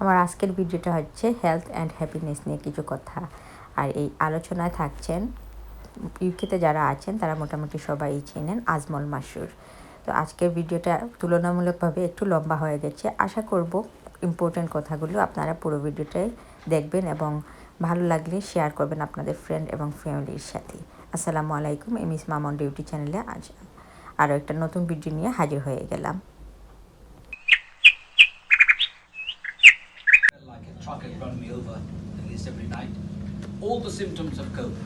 আমার আজকের ভিডিওটা হচ্ছে হেলথ অ্যান্ড হ্যাপিনেস নিয়ে কিছু কথা। আর এই আলোচনায় থাকছেন ইউকেতে যারা আছেন তারা মোটামুটি সবাই চেনেন আজমল মাসরুর। তো আজকের ভিডিওটা তুলনামূলকভাবে একটু লম্বা হয়ে গেছে। আশা করব ইম্পর্ট্যান্ট কথাগুলো আপনারা পুরো ভিডিওটাই দেখবেন এবং ভালো লাগলে শেয়ার করবেন আপনাদের ফ্রেন্ড এবং ফ্যামিলির সাথে। আসসালামু আলাইকুম। এমএস মাম অন ডিউটি চ্যানেলে আজ আরও একটা নতুন ভিডিও নিয়ে হাজির হয়ে গেলাম। Truck had run me over at least every night. All the symptoms of COVID.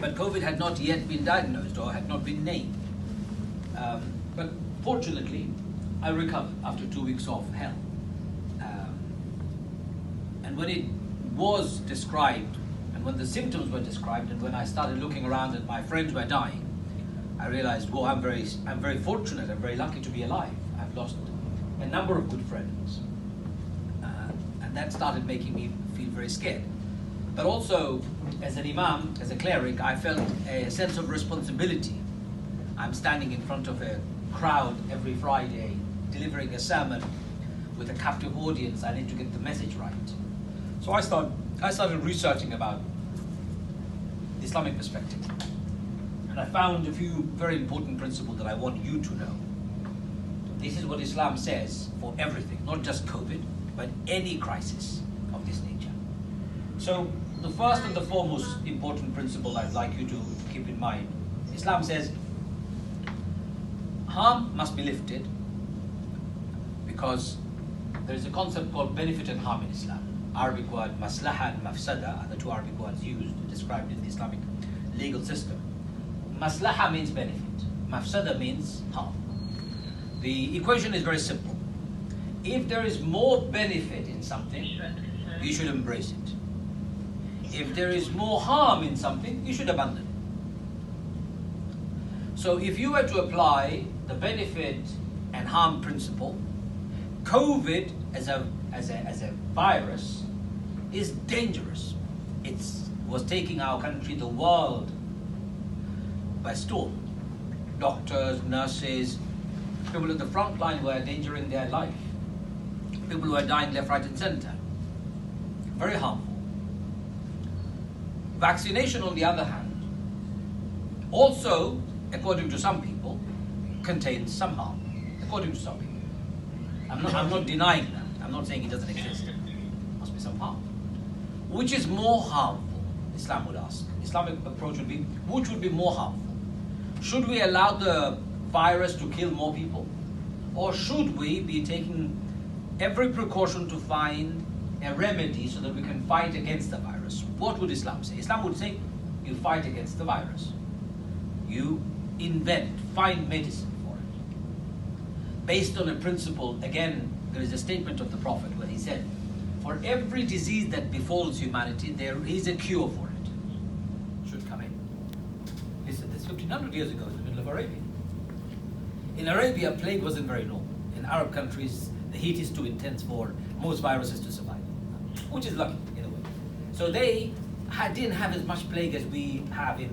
But COVID had not yet been diagnosed or had not been named. But fortunately, I recovered after 2 weeks off hell. And when it was described, and when the symptoms were described, and when I started looking around and my friends were dying, I realized, whoa, I'm very fortunate, I'm very lucky to be alive. I've lost a number of good friends. And that started making me feel very scared. But also, as an imam, as a cleric, I felt a sense of responsibility. I'm standing in front of a crowd every Friday, delivering a sermon with a captive audience. I need to get the message right. So I started researching about the Islamic perspective. And I found a few very important principles that I want you to know. This is what Islam says for everything, not just COVID, but any crisis of this nature. So the first and the foremost important principle I'd like you to keep in mind, Islam says harm must be lifted because there is a concept called benefit and harm in Islam. Arabic word maslaha and mafsada are the two Arabic words used, described in the Islamic legal system. Maslaha means benefit, mafsada means harm. The equation is very simple. If there is more benefit in something, you should embrace it. If there is more harm in something, you should abandon it. So if you were to apply the benefit and harm principle, COVID as a virus is dangerous. It was taking our country, the world, by storm. Doctors, nurses, people at the front line were endangering their life. People who are dying left, right, and center. Very harmful. Vaccination, on the other hand, also, according to some people, contains some harm. According to some people. I'm not denying that. I'm not saying it doesn't exist. There must be some harm. Which is more harmful? Islam would ask. Islamic approach would be, which would be more harmful? Should we allow the virus to kill more people? Or should we be taking every precaution to find a remedy so that we can fight against the virus? What would Islam say? Islam would say, you fight against the virus. You find medicine for it. Based on a principle, again, there is a statement of the Prophet where he said, for every disease that befalls humanity, there is a cure for it. Should come in. He said this 1500 years ago in the middle of Arabia. In Arabia, plague wasn't very normal. In Arab countries, the heat is too intense for most viruses to survive, which is lucky in a way. So they didn't have as much plague as we have in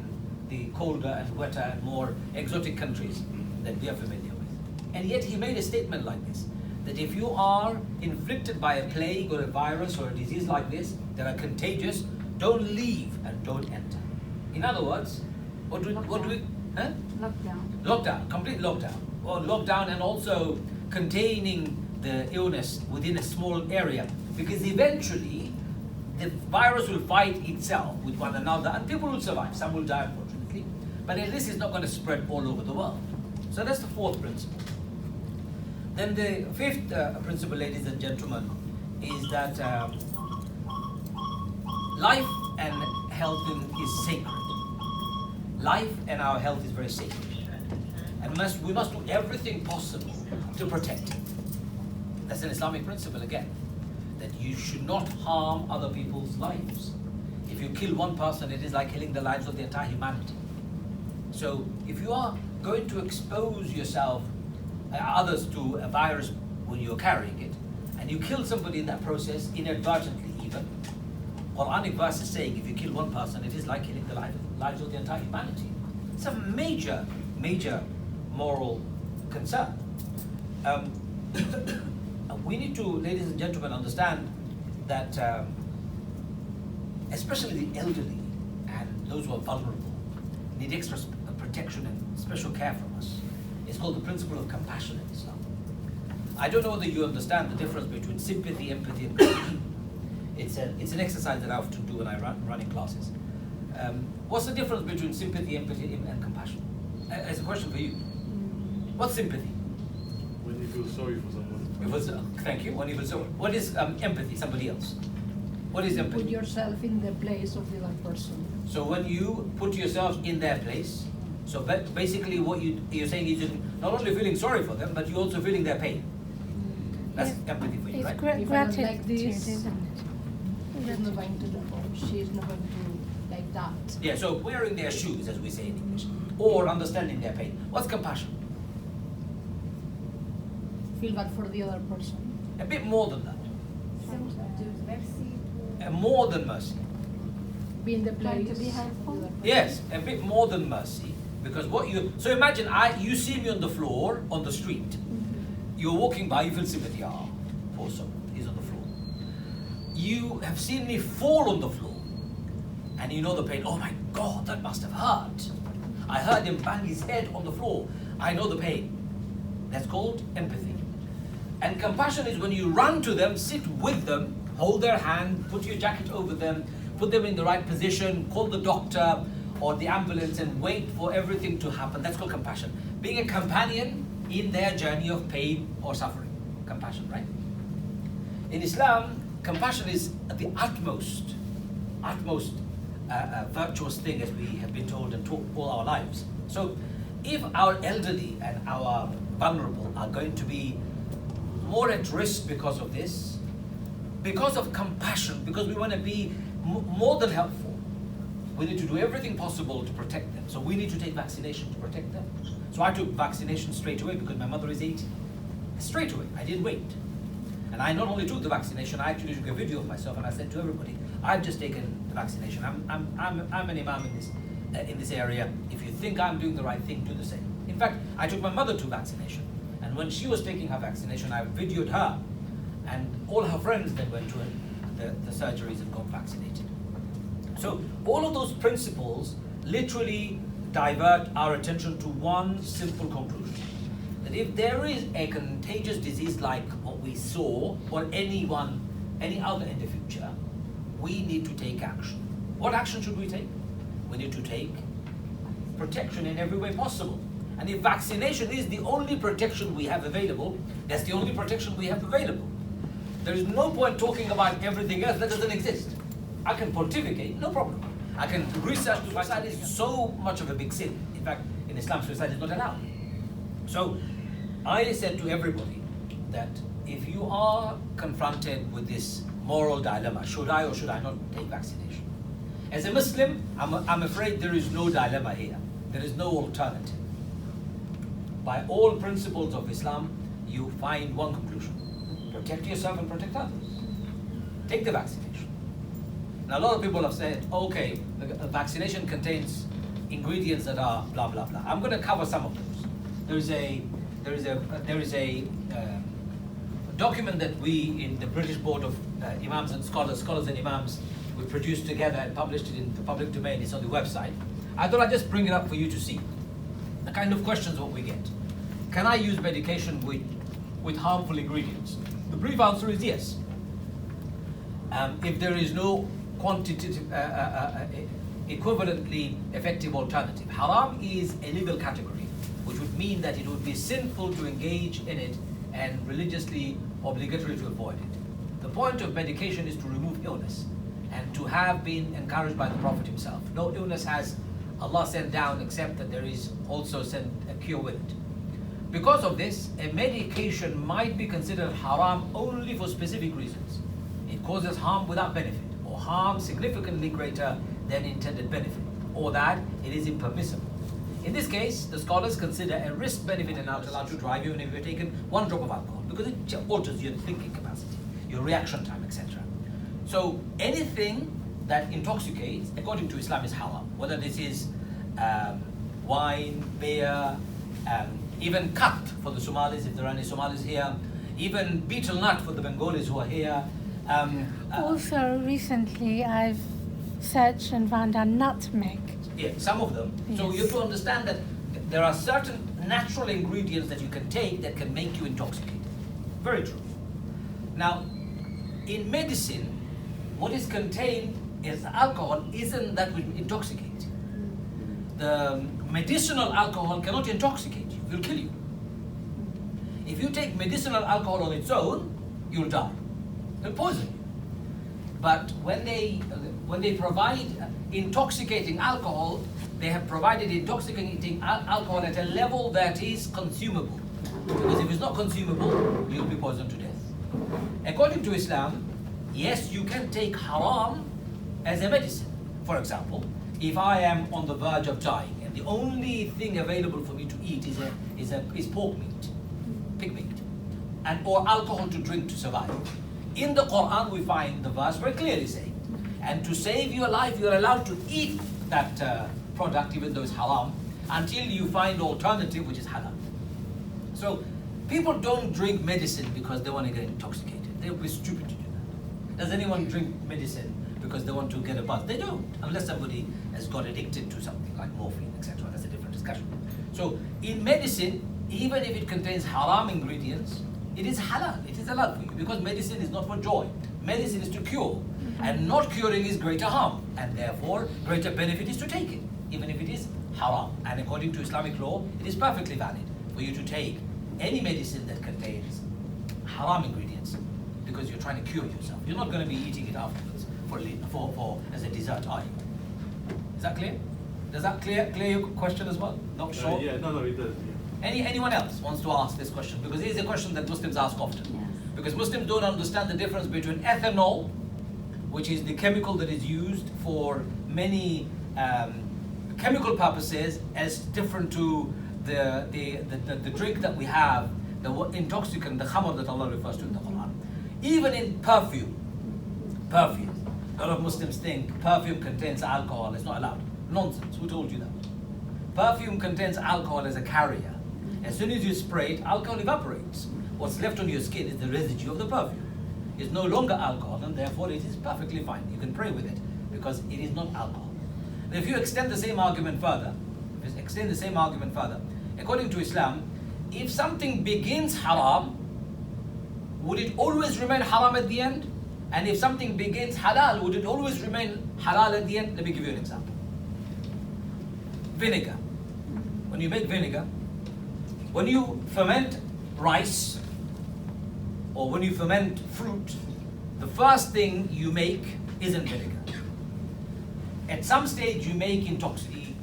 the colder and wetter and more exotic countries that we are familiar with. And yet he made a statement like this, that if you are inflicted by a plague or a virus or a disease like this that are contagious, don't leave and don't enter. In other words, what do we Lockdown, complete lockdown. Or lockdown and also containing the illness within a small area, because eventually the virus will fight itself with one another and people will survive. Some will die, unfortunately, but at least it's not going to spread all over the world. So that's the fourth principle. Then the fifth principle, ladies and gentlemen, is that life and health is sacred. Life and our health is very sacred. And we must do everything possible to protect it. That's an Islamic principle again, that you should not harm other people's lives. If you kill one person, it is like killing the lives of the entire humanity. So if you are going to expose yourself, others to a virus when you're carrying it, and you kill somebody in that process, inadvertently even, Quranic verse is saying if you kill one person, it is like killing the lives of the entire humanity. It's a major moral concern. we need to, ladies and gentlemen, understand that especially the elderly and those who are vulnerable need extra protection and special care from us. It's called the principle of compassion in Islam. I don't know whether you understand the difference between sympathy, empathy, and compassion. It's an exercise that I often do when I run in classes. What's the difference between sympathy, empathy, and compassion? As a question for you. What's sympathy? When you feel sorry for someone. Thank you. When you feel sorry. What is empathy? Somebody else. What is empathy? Put yourself in the place of the other person. So when you put yourself in their place, so basically what you're saying is you're not only feeling sorry for them, but you're also feeling their pain. That's empathy for you, It's right? If I don't gratitude, like this, isn't he's not going to do, or she's not going to like that. Yeah, so wearing their shoes, as we say in English, or understanding their pain. What's compassion? Feel bad for the other person. A bit more than that. More than mercy. Be in the Trying place to be of the helpful? other person. Yes, a bit more than mercy. Because so imagine you see me on the floor, on the street. You're walking by, you feel sympathy. Ah, poor soul, he's on the floor. You have seen me fall on the floor, and you know the pain. Oh my God, that must have hurt. I heard him bang his head on the floor. I know the pain. That's called empathy. And compassion is when you run to them, sit with them, hold their hand, put your jacket over them, put them in the right position, call the doctor or the ambulance and wait for everything to happen. That's called compassion. Being a companion in their journey of pain or suffering. Compassion, right? In Islam, compassion is the utmost virtuous thing, as we have been told and taught all our lives. So if our elderly and our vulnerable are going to be more at risk because of this, because of compassion, because we want to be more than helpful, we need to do everything possible to protect them. So we need to take vaccination to protect them. So I took vaccination straight away because my mother is 80. Straight away, I didn't wait. And I not only took the vaccination, I actually took a video of myself and I said to everybody, I've just taken the vaccination. I'm an imam in this area. If you think I'm doing the right thing, do the same. In fact, I took my mother to vaccination. And when she was taking her vaccination, I videoed her. And all her friends then went to the surgeries and got vaccinated. So all of those principles literally divert our attention to one simple conclusion. That if there is a contagious disease like what we saw, or any other in the future, we need to take action. What action should we take? We need to take protection in every way possible. And if vaccination is the only protection we have available, that's the only protection we have available. There is no point talking about everything else that doesn't exist. I can pontificate, no problem. I can research. Suicide is so much of a big sin. In fact, in Islam, suicide is not allowed. So I said to everybody that if you are confronted with this moral dilemma, should I or should I not take vaccination? As a Muslim, I'm afraid there is no dilemma here. There is no alternative. By all principles of Islam, you find one conclusion. Protect yourself and protect others. Take the vaccination. Now a lot of people have said, okay, the vaccination contains ingredients that are blah blah blah. I'm going to cover some of those. There is a document that we in the British Board of Imams and Scholars and Imams, we produced together and published it in the public domain. It's on the website. I thought I'd just bring it up for you to see the kind of questions what we get. Can I use medication with harmful ingredients? The brief answer is yes. If there is no quantitative, equivalently effective alternative. Haram is a legal category, which would mean that it would be sinful to engage in it and religiously obligatory to avoid it. The point of medication is to remove illness and to have been encouraged by the Prophet himself. No illness has Allah sent down except that there is also sent a cure with it. Because of this, a medication might be considered haram only for specific reasons. It causes harm without benefit, or harm significantly greater than intended benefit, or that it is impermissible. In this case, the scholars consider a risk-benefit analysis allowed to drive you even if you've taken one drop of alcohol, because it alters your thinking capacity, your reaction time, etc. So anything that intoxicates, according to Islam, is haram. Whether this is wine, beer, even cut for the Somalis, if there are any Somalis here, even betel nut for the Bengalis who are here. Also, recently I've searched and found out nutmeg. Yeah, some of them. So you have to understand that there are certain natural ingredients that you can take that can make you intoxicated. Very true. Now, in medicine, what is contained is alcohol isn't that will intoxicate. The medicinal alcohol cannot intoxicate you, it will kill you. If you take medicinal alcohol on its own, you'll die. It'll poison you. But when they provide intoxicating alcohol, they have provided intoxicating alcohol at a level that is consumable. Because if it's not consumable, you'll be poisoned to death. According to Islam, yes, you can take haram as a medicine. For example, if I am on the verge of dying and the only thing available for me to eat is pork meat, pig meat, or alcohol to drink to survive. In the Quran, we find the verse very clearly saying, and to save your life, you're allowed to eat that product, even though it's haram, until you find alternative, which is halal. So people don't drink medicine because they want to get intoxicated. They would be stupid to do that. Does anyone drink medicine because they want to get a buzz? They don't, unless somebody has got addicted to something like morphine, etc. That's a different discussion. So in medicine, even if it contains haram ingredients, it is halal, it is allowed for you, because medicine is not for joy. Medicine is to cure, and not curing is greater harm, and therefore greater benefit is to take it, even if it is haram. And according to Islamic law, it is perfectly valid for you to take any medicine that contains haram ingredients, because you're trying to cure yourself. You're not going to be eating it afterwards for as a dessert, are you? Is that clear? Does that clear your question as well? Not sure? Yeah, no, it does. Yeah. Anyone else wants to ask this question? Because it is a question that Muslims ask often. Yes. Because Muslims don't understand the difference between ethanol, which is the chemical that is used for many chemical purposes, as different to the drink that we have, the intoxicant, the khamr that Allah refers to in the Quran. Even in perfume. A lot of Muslims think perfume contains alcohol. It's not allowed. Nonsense. Who told you that? Perfume contains alcohol as a carrier. As soon as you spray it, alcohol evaporates. What's left on your skin is the residue of the perfume. It's no longer alcohol, and therefore it is perfectly fine. You can pray with it because it is not alcohol. If you extend the same argument further, according to Islam, if something begins haram, would it always remain haram at the end? And if something begins halal, would it always remain halal at the end? Let me give you an example. Vinegar. When you make vinegar, when you ferment rice, or when you ferment fruit, the first thing you make isn't vinegar. At some stage you make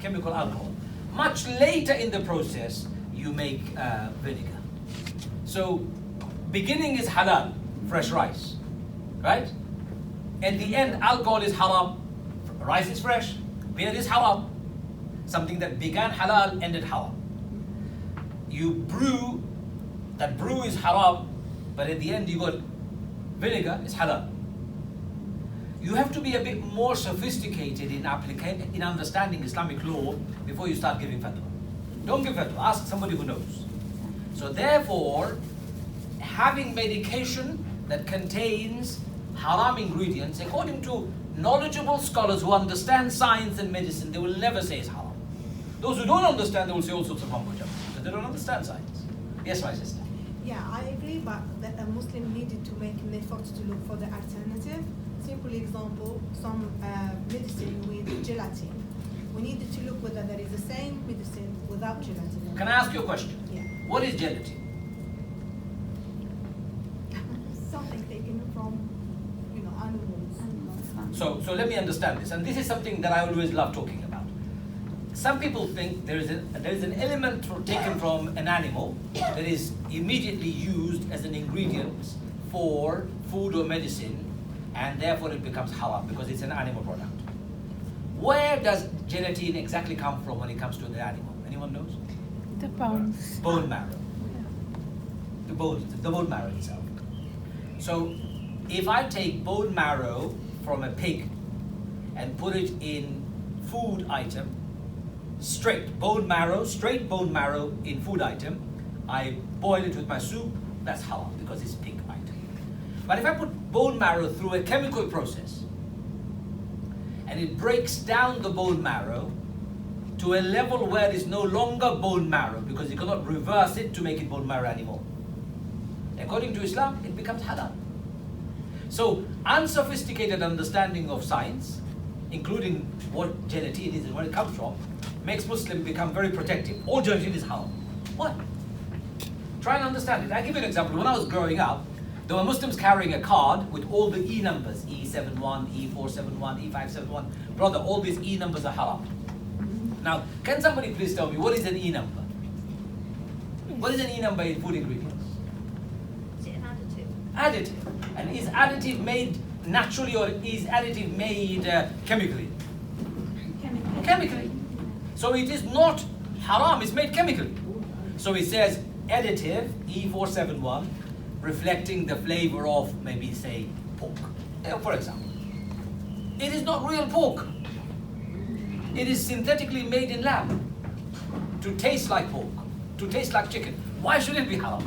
chemical alcohol. Much later in the process, you make vinegar. So, beginning is halal, fresh rice, right? At the end, alcohol is haram, rice is fresh, beer is haram. Something that began halal, ended haram. You brew, that brew is haram, but at the end you got vinegar, is halal. You have to be a bit more sophisticated in understanding Islamic law before you start giving fatwa. Don't give fatwa, ask somebody who knows. So therefore, having medication that contains haram ingredients, according to knowledgeable scholars who understand science and medicine, they will never say it's haram. Those who don't understand, they will say all sorts of language because they don't understand science. Yes, my sister. Yeah, I agree, but that a Muslim needed to make an effort to look for the alternative. Simple example, some medicine with gelatin. We needed to look whether there is the same medicine without gelatin. Can I ask you a question? Yeah. What is gelatin? Something taken from, animals. So let me understand this, and this is something that I always love talking about. Some people think there is an element taken from an animal that is immediately used as an ingredient for food or medicine, and therefore it becomes haram because it's an animal product. Where does gelatin exactly come from when it comes to the animal? Anyone knows? The bones. Bone marrow. The bone marrow itself. So if I take bone marrow from a pig and put it in food item, straight bone marrow in food item, I boil it with my soup, that's halal because it's pig, right? But if I put bone marrow through a chemical process and it breaks down the bone marrow to a level where it's no longer bone marrow because you cannot reverse it to make it bone marrow anymore, according to Islam, it becomes halal. So unsophisticated understanding of science, including what gelatin is and where it comes from, makes Muslim become very protective. All gelatin is halal. What? Try and understand it. I'll give you an example. When I was growing up, there were Muslims carrying a card with all the E numbers, E71, E471, E571. Brother, all these E numbers are halal. Now, can somebody please tell me what is an E number? What is an E number in food ingredients? Is it an additive? Additive. And is additive made naturally or is additive made chemically? Chemically. So it is not haram, it's made chemically. So it says additive, E471, reflecting the flavor of maybe say pork, for example. It is not real pork. It is synthetically made in lab to taste like pork, to taste like chicken. Why should it be halal?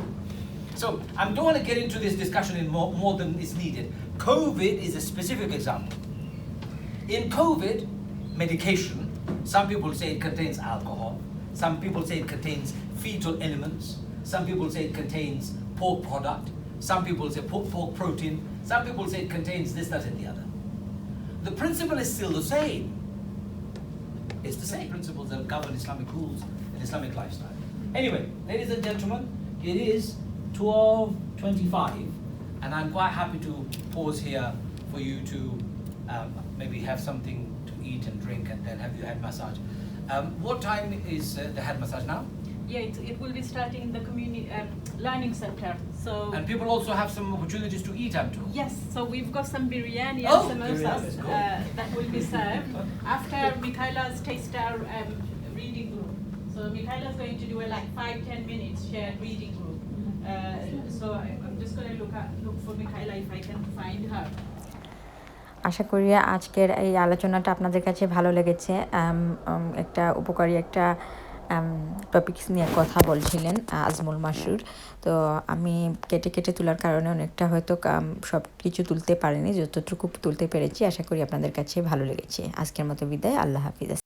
So I don't want to get into this discussion in more than is needed. COVID is a specific example. In COVID, medication, some people say it contains alcohol, some people say it contains fetal elements, some people say it contains pork product, some people say pork protein, some people say it contains this, that, and the other. The principle is still the same. It's the same principles that govern Islamic rules and Islamic lifestyle. Anyway, ladies and gentlemen, it is 12:25, and I'm quite happy to pause here for you to maybe have something to eat and drink and then have your head massage. What time is the head massage now? Yeah, it will be starting in the community learning center. So And people also have some opportunities to eat, I'm told. yes, so we've got some biryani Oh, and samosas biryani, cool. that will be served after Mikhaila's taste our reading group. So Mikhaila's going to do a like 5-10 minutes shared reading group. So I'm just going to look for Mikhaila if I can find her. আশা করি আজকের এই আলোচনাটা আপনাদের কাছে ভালো লেগেছে। একটা উপকারী একটা টপিকস নিয়ে কথা বলছিলেন আজমল মাসরুর। তো আমি কেটে কেটে তোলার কারণে অনেকটা হয়তো সব কিছু তুলতে পারিনি, যতটুকু তুলতে পেরেছি। আশা করি আপনাদের কাছে ভালো লেগেছে। আজকের মতো বিদায়, আল্লাহ হাফিজ।